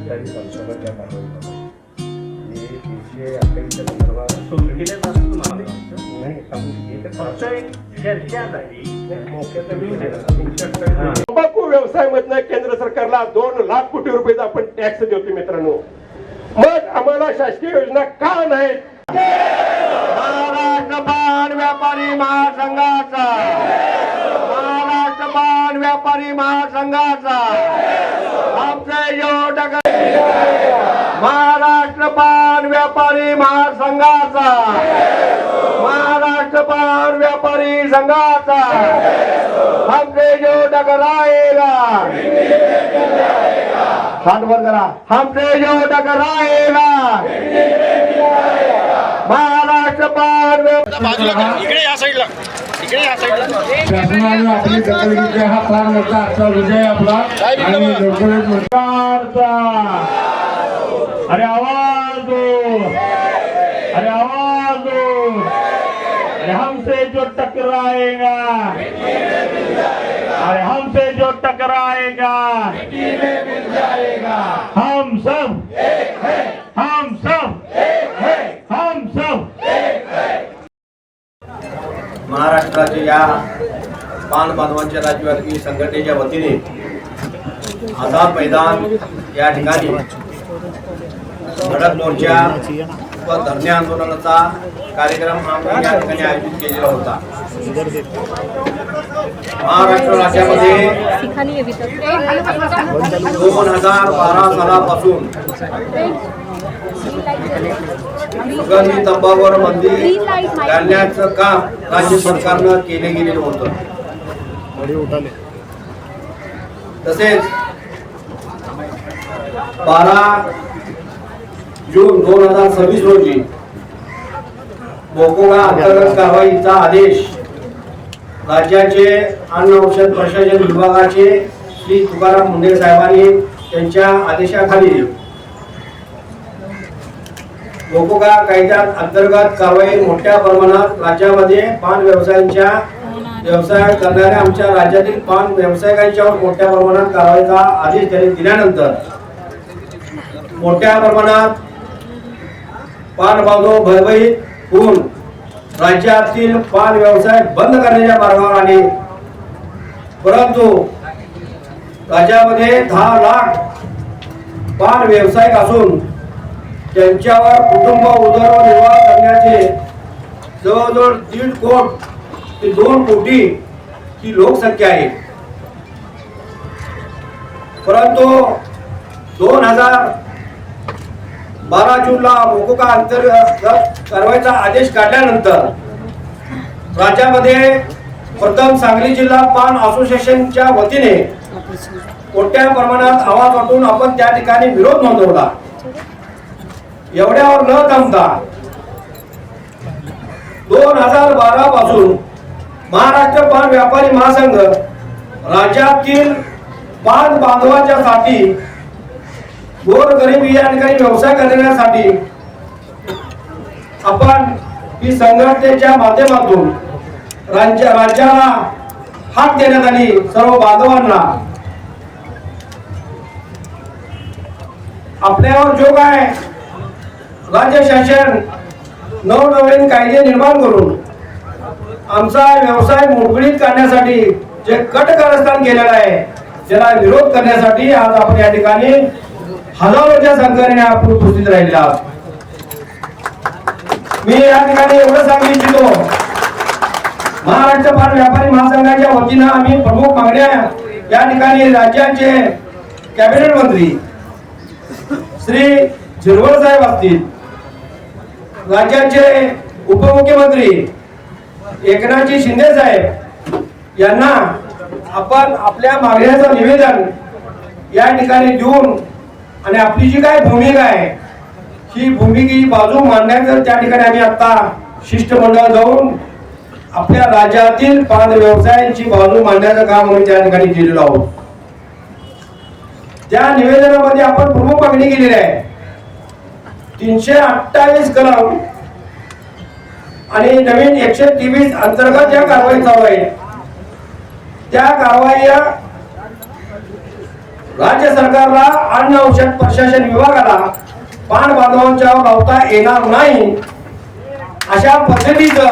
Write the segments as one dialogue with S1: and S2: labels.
S1: अधिकारी संसर्गात त्या कारवाईमध्ये हे 328 संदर्भात नाही तंबाखू व्यवसाय मधनं केंद्र सरकारला 2 लाख कोटी रुपयाचा आपण टॅक्स देतो मित्रांनो. मग आम्हाला शासकीय योजना का नाहीत? महाराष्ट्र पान व्यापारी महासंघाचा, महाराष्ट्र पान व्यापारी महासंघाचा आमचे योगदान, महाराष्ट्र पान व्यापारी महासंघाचा, महाराष्ट्र पान व्यापारी संघाचा हमसे जो टकराएगा, हाथ बंद करा, हमसे जो टकराएगा महाराष्ट्र पान
S2: इकडे या साईडला, इकडे या साईडला.
S3: शासनाने आपली दखल घेतली. हा फार मोठा आजचा विजय आपला आणि लवकरच सरकारचा. अरे आवाज दो, अरे आवाज दो, अरे हमसे जो टकराएगा, अरे हमसे जो टकराएगा हम सब, हम सब, हम सब.
S4: महाराष्ट्राच्या या पान बांधवांच्या राज्यव्यापी संघटनेच्या वतीने आझाद मैदान या ठिकाणी धडक मोर्चा व धरणे आंदोलनाचा कार्यक्रम आम्ही या ठिकाणी आयोजित केलेला होता. महाराष्ट्र राज्यामध्ये 2012 सालापासून सुगंधी तंबाखूवर बंदी घालण्याचं काम राज्य सरकारनं केले गेलेलं होतं. तसेच 12 जून 2026 रोजी मोकोगा अंतर्गत कारवाईचा आदेश राज्याचे अन्न औषध प्रशासन विभागाचे श्री तुकाराम मुंडे साहेबांनी त्यांच्या आदेशाखाली मोकोगा कायद्यात अंतर्गत कारवाई मोठ्या प्रमाणात राज्यामध्ये पान व्यवसायांच्या व्यवसाय करणाऱ्या आमच्या राज्यातील पान व्यावसायिकांच्यावर मोठ्या प्रमाणात कारवाईचा आदेश त्यांनी दिल्यानंतर मोठ्या प्रमाणात पान बांधव भयभीत होऊन राज्यातील पान व्यवसाय बंद करण्याच्या मार्गावर आले. परंतु राज्यामध्ये 10 लाख पान व्यावसायिक असून त्यांच्यावर कुटुंब उदरनिर्वाह करण्याचे जवळजवळ 1.5 कोटी ते 2 कोटी ही लोकसंख्या आहे. परंतु 2012 जूनला मोकोगा अंतर्गत कारवाईचा आदेश काढल्यानंतर राज्यामध्ये प्रथम सांगली जिल्हा पान असोसिएशनच्या वतीने मोठ्या प्रमाणात आवाज वाटून आपण त्या ठिकाणी विरोध नोंदवला. एवढ्यावर न थांबता 2012 पासून महाराष्ट्र पान व्यापारी महासंघ राज्यातील पान बांधवांच्या साठी गोरगरिबी या ठिकाणी व्यवसाय करण्यासाठी आपण ही संघटनेच्या माध्यमातून राज्याला हाक देण्यात आली. सर्व बांधवांना आपल्यावर जो काय राज्य शासन नवनवीन कायदे निर्माण करून आमचा व्यवसाय मोडगळीत करण्यासाठी जे कटकारस्थान केलेलं आहे त्याला विरोध करण्यासाठी आज आपण या ठिकाणी हजारोच्या संख्येने आपण उपस्थित राहिलेला आहोत. मी या ठिकाणी एवढं सांगू इच्छितो, महाराष्ट्र पान व्यापारी महासंघाच्या वतीनं आम्ही प्रमुख मागण्या या ठिकाणी राज्याचे कॅबिनेट मंत्री श्री झिरवळ साहेब असतील, राज्याचे उपमुख्यमंत्री एकनाथजी शिंदे साहेब यांना आपण आपल्या मागण्याचं निवेदन या ठिकाणी देऊन आणि आपली जी काय भूमिका आहे ही भूमिकेची बाजू मांडण्याचं त्या ठिकाणी आम्ही आता शिष्टमंडळ जाऊन आपल्या राज्यातील पान व्यवसायांची बाजू मांडण्याचं काम आम्ही त्या ठिकाणी केलेलं आहोत. त्या निवेदनामध्ये आपण प्रमुख मागणी केलेली आहे 328 कलम आणि नवीन 123 अंतर्गत ज्या कारवाई चालू आहे त्या कारवाई राज्य सरकारला अन्न औषध प्रशासन विभागाला पान बांधवांच्यावर लावता येणार नाही अशा पद्धतीचं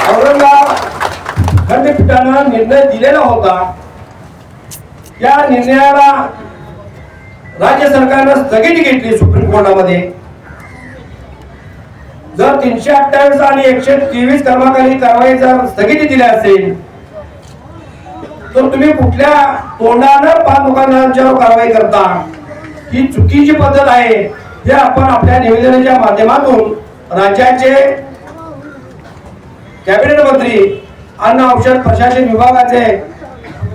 S4: औरंगाबाद खंडपीठानं निर्णय दिलेला होता. या निर्णयाला राज्य सरकारनं स्थगिती घेतली सुप्रीम कोर्टामध्ये. जर 328 आणि 123 कलमाखाली कारवाई जर स्थगिती दिली असेल तर तुम्ही कुठल्या तोंडानं पान दुकानदारांच्यावर कारवाई करता? ही चुकीची पद्धत आहे. हे आपण आपल्या निवेदनाच्या माध्यमातून राज्याचे कॅबिनेट मंत्री अन्न औषध प्रशासन विभागाचे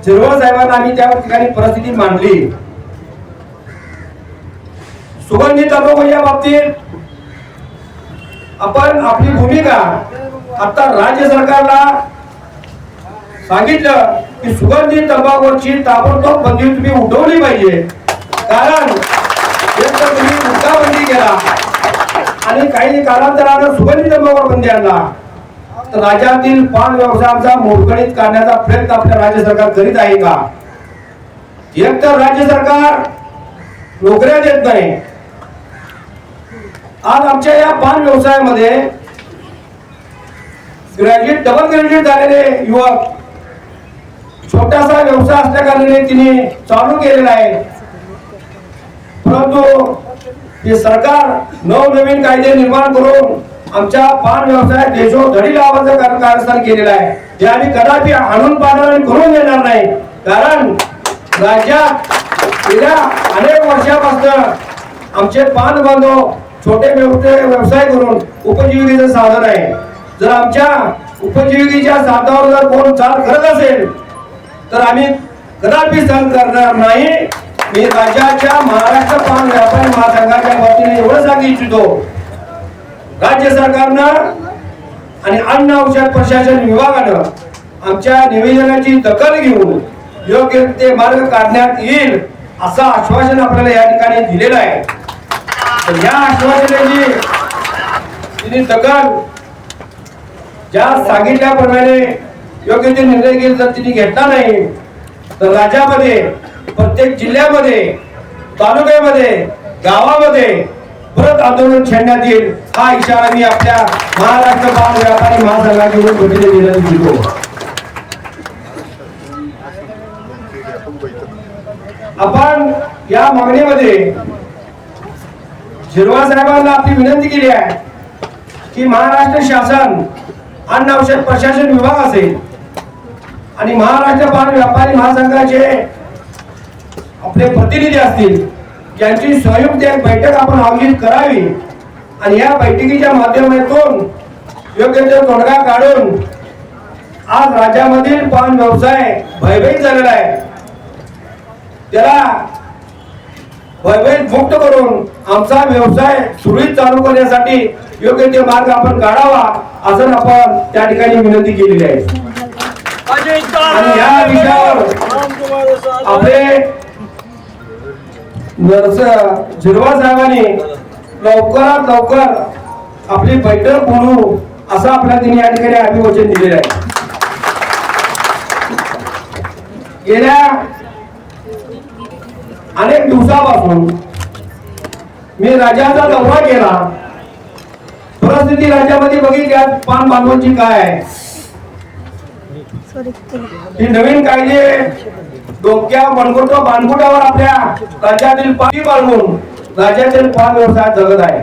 S4: झिरवळ साहेबांना आम्ही त्या ठिकाणी परिस्थिती मांडली. सुगंधी तंबाखू या बाबतीत आपण आपली भूमिका आता राज्य सरकारला सांगितलं की सुगंधी तंबाखूची ताबडतोब बंदी तुम्ही उठवली पाहिजे. कारण एक तर तुम्ही मुद्दा बंदी केला आणि काही कालांतरानं सुगंधी तंबाखूवर बंदी आणला तर राज्यातील पान व्यवसायाचा मोडकळीत काढण्याचा प्रयत्न आपल्या राज्य सरकार करीत आहे का? एक तर राज्य सरकार नोकऱ्या देत नाही. आज आमच्या या पान व्यवसायामध्ये ग्रॅज्युएट डबल ग्रॅज्युएट झालेले युवक छोटासा व्यवसाय असल्या कारणाने तिने चालू केलेला आहे. परंतु हे सरकार नवनवीन कायदे निर्माण करून आमच्या पान व्यवसायात देशोधडी लावायचं कारस्थान केलेलं आहे. जे आम्ही कदापि आणून पाडणार आणि करून देणार नाही. कारण राज्यात गेल्या अनेक वर्षापासून आमचे पान बांधव छोटे व्यवसाय करून उपजीविकेचं साधन आहे. जर आमच्या उपजीविकेच्या साधनावर जर कोण चाल करत असेल तर आम्ही कदापि सहन करणार नाही. मी राज्याच्या महाराष्ट्र पान व्यापारी महासंघाच्या वतीने एवढं सांगू इच्छितो, राज्य सरकारनं आणि अन्न औषध प्रशासन विभागानं आमच्या निवेदनाची दखल घेऊन योग्य ते मार्ग काढण्यात येईल असं आश्वासन आपल्याला या ठिकाणी दिलेलं आहे. या आश्वासनाची तिने दखल ज्या सांगितल्याप्रमाणे योग्य ते निर्णय घेईल जर तिने घेतला नाही तर राज्यामध्ये प्रत्येक जिल्ह्यामध्ये तालुक्यामध्ये गावामध्ये परत आंदोलन छेडण्यात येईल. हा इशारा मी आपल्या महाराष्ट्र पान व्यापारी महासंघाकडून वतीने देण्यात येतो. आपण या मागणीमध्ये झिरवाळ साहेबांना आपली विनंती केली आहे की महाराष्ट्र शासन अन्न औषध प्रशासन विभाग असेल आणि महाराष्ट्र पान व्यापारी महासंघाचे आपले प्रतिनिधी असतील यांची संयुक्त एक बैठक आपण आयोजित करावी आणि या बैठकीच्या माध्यमातून योग्य ते तोडगा काढून आज राज्यामधील पान व्यवसाय भयभीत झालेला आहे. त्याला भयभीत मुक्त करून आमचा व्यवसाय सुरळीत चालू करण्यासाठी योग्य ते मार्ग आपण काढावा असं आपण त्या ठिकाणी विनंती केलेली आहे. आणि या विषयावर आपले झिरवाळ साहेबांनी लवकरात लवकर आपली बैठक बोलू असं आपल्याला तिने या ठिकाणी अभिवचन दिलेलं आहे. गेल्या अनेक दिवसापासून मी राज्याचा दौरा केला. परिस्थिती राज्यामध्ये बघितली पान बांधवांची काय आहे. ही नवीन कायदे डोक्या मनगोट बांधकुटावर आपल्या राज्यातील पाणी बाळगून राज्यातील पान व्यवसाय जगत आहे.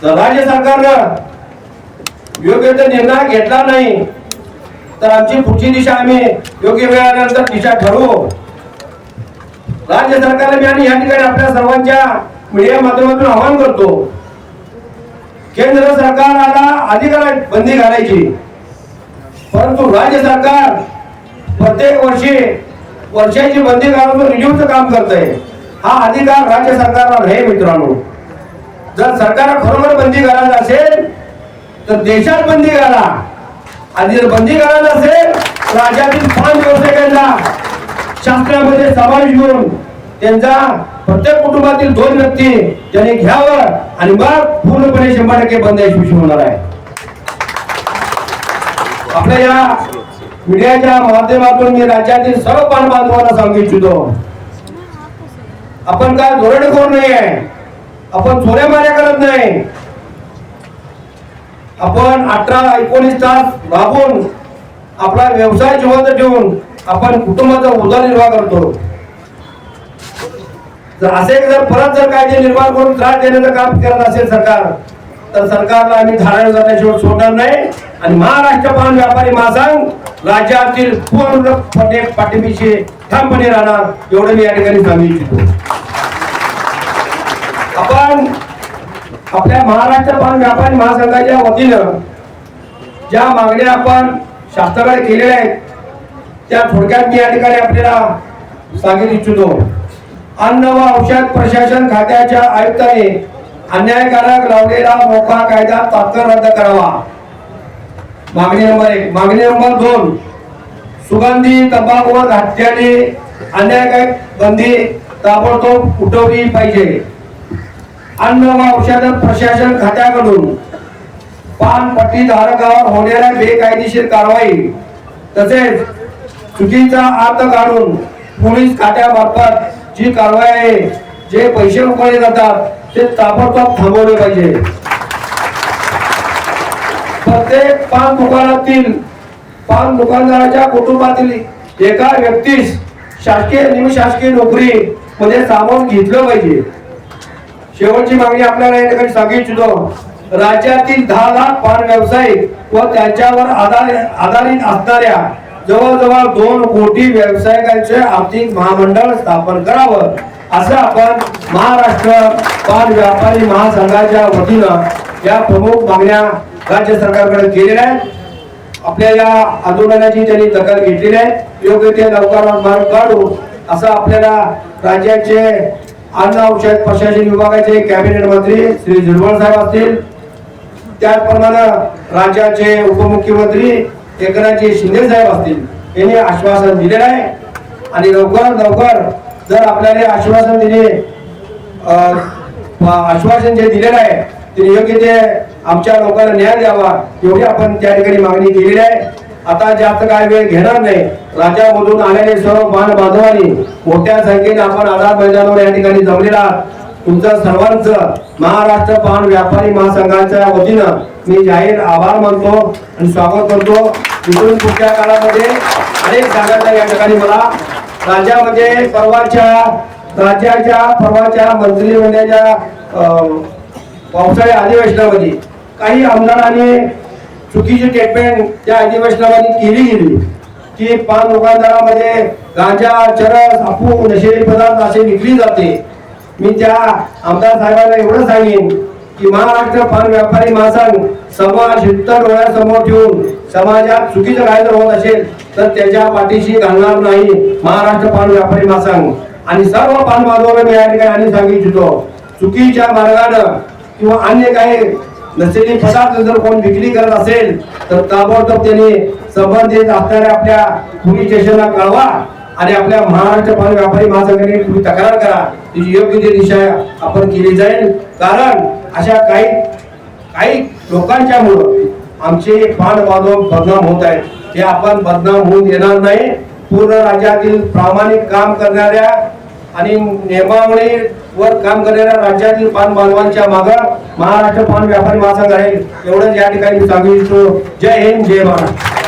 S4: तर राज्य सरकारनं योग्य ते निर्णय घेतला नाही तर आमची पुढची दिशा आम्ही योग्य वेळानंतर दिशा ठरवू. राज्य सरकारला मी या ठिकाणी आपल्या सर्वांच्या मीडिया माध्यमातून आवाहन करतो, केंद्र सरकारला अधिकार बंदी घालायची, परंतु राज्य सरकार प्रत्येक वर्षाची बंदी घालून रिन्यूचं काम करत आहे. हा अधिकार राज्य सरकारला नाही मित्रांनो. जर सरकार खरोखर बंदी घालायला असेल तर देशात बंदी घाला आणि जर बंदी घालायला असेल तर राज्यातील पान व्यावसायिकांना शासनामध्ये समावेश घेऊन त्यांचा प्रत्येक कुटुंबातील 2 व्यक्ती त्यांनी घ्यावं आणि मग पूर्णपणे 100% बंद यशस्वी होणार आहे. आपल्या या मीडियाच्या माध्यमातून मी राज्यातील सर्व पान बांधवांना सांगू इच्छितो, आपण काय धोरणखोर नाही आहे, आपण चोऱ्या माऱ्या करत नाही, आपण 18-19 तास राबून आपला व्यवसाय जिवंत ठेवून आपण कुटुंबाचा उदरनिर्वाह करतो. जर परत कायदे निर्माण करून त्रास देण्याचं काम करत असेल सरकार, तर सरकारला आम्ही धारण करण्याशिवाय सोडणार नाही. आणि महाराष्ट्र पान व्यापारी महासंघ राज्यातील पूर्णपणे पाठिंबीशी ठामपणे राहणार एवढं मी या ठिकाणी सांगू इच्छितो. आपण आपल्या महाराष्ट्र पान व्यापारी महासंघाच्या वतीनं ज्या मागण्या आपण शासनाकडे केलेल्या आहेत त्या थोडक्यात मी या ठिकाणी आपल्याला सांगू इच्छितो. अन्न व औषध प्रशासन खात्याच्या आयुक्तांनी अन्यायकारक लावलेला मोठा कायदा तात्काळ रद्द करावा. मागणी नंबर 1. मागणी नंबर 2. सुगंधी तंबाखूवर घातलेली अन्यायकारक बंदी ताबडतोब उठवली पाहिजे. अन्न व औषध प्रशासन खात्याकडून पान पट्टी धारकावर होणाऱ्या बेकायदेशीर कारवाई तसेच चुकीचा अर्थ काढून पोलीस खात्यामार्फत जी कारवाई आहे, जे पैसे उकळले जातात ते ताबडतोब थांबवले पाहिजे. प्रत्येक पान दुकानातील पान दुकानदाराच्या कुटुंबातील एका व्यक्तीस शासकीय निमशासकीय नोकरी मध्ये सामावून घेतलं पाहिजे. शेवटची मागणी आपल्याला या ठिकाणी सांगू इच्छितो, राज्यातील 10 लाख पान व्यावसायिक व त्यांच्यावर आधारित असणाऱ्या जवळजवळ 2 कोटी व्यावसायिकांचे आर्थिक महामंडळ स्थापन करावं असं आपण महाराष्ट्र पान व्यापारी महासंघाच्या वतीनं या प्रमुख मागण्या राज्य सरकारकडे केलेल्या आहेत. आपल्या या आंदोलनाची त्यांनी दखल घेतलेली आहे. योग्य ते लवकरात मार्ग काढू असं आपल्याला राज्याचे अन्न औषध प्रशासन विभागाचे कॅबिनेट मंत्री श्री झिरवळ साहेब असतील, त्याचप्रमाणे राज्याचे उपमुख्यमंत्री एकनाथजी शिंदे साहेब असतील, यांनी आश्वासन दिलेलं आहे. आणि लवकरात लवकर जर आपल्याला आश्वासन जे दिलेलं आहे ते योग्य ते आमच्या लोकांना न्याय द्यावा एवढी आपण त्या ठिकाणी मागणी केलेली आहे. आता जास्त काय वेळ घेणार नाही. राज्यामधून आलेले सर्व पान बांधवांनी मोठ्या संख्येने आपण आझाद मैदानावर या ठिकाणी जमलेला तुमचं सर्वांचं महाराष्ट्र पान व्यापारी महासंघाच्या वतीनं मी जाहीर आभार मानतो आणि स्वागत करतो. इथून पुढच्या काळामध्ये अनेक जागांना या ठिकाणी मला राज्यामध्ये परवाच्या मंत्रिमंडळाच्या पावसाळी अधिवेशनामध्ये काही आमदारांनी चुकीची स्टेटमेंट त्या अधिवेशनामध्ये केली गेली की पान दुकानदारामध्ये गांजा, चरस, अफू, नशेली पदार्थ असे विकली जाते. मी त्या आमदार साहेबांना एवढं सांगेन की महाराष्ट्र पान व्यापारी महासंघ समाज हित डोळ्यासमोर ठेवून समाजात चुकीचं काय जर होत असेल तर त्याच्या पाठीशी घालणार नाही महाराष्ट्र पान व्यापारी महासंघ. आणि सर्व पान बांधवांना मी या ठिकाणी आणि सांगू इच्छितो, चुकीच्या मार्गानं किंवा अन्य काही नशेली पदार्थ जर कोण विक्री करत असेल तर ताबडतोब त्यांनी संबंधित असणाऱ्या आपल्या पोलीस स्टेशनला कळवा आणि आपल्या महाराष्ट्र पान व्यापारी महासंघाने तुम्ही तक्रार करा. तिची योग्य ती दिशा आपण केली जाईल. कारण अशा काही लोकांच्या मुळे आमचे पान बांधव बदनाम होत आहेत. हे आपण बदनाम होऊन देणार नाही. पूर्ण राज्यातील प्रामाणिक काम करणाऱ्या आणि नियमावलीवर काम करणाऱ्या राज्यातील पान बांधवांच्या मागे महाराष्ट्र पान व्यापारी महासंघ आहे एवढंच या ठिकाणी मी सांगू इच्छितो. जय हिंद, जय महाराष्ट्र.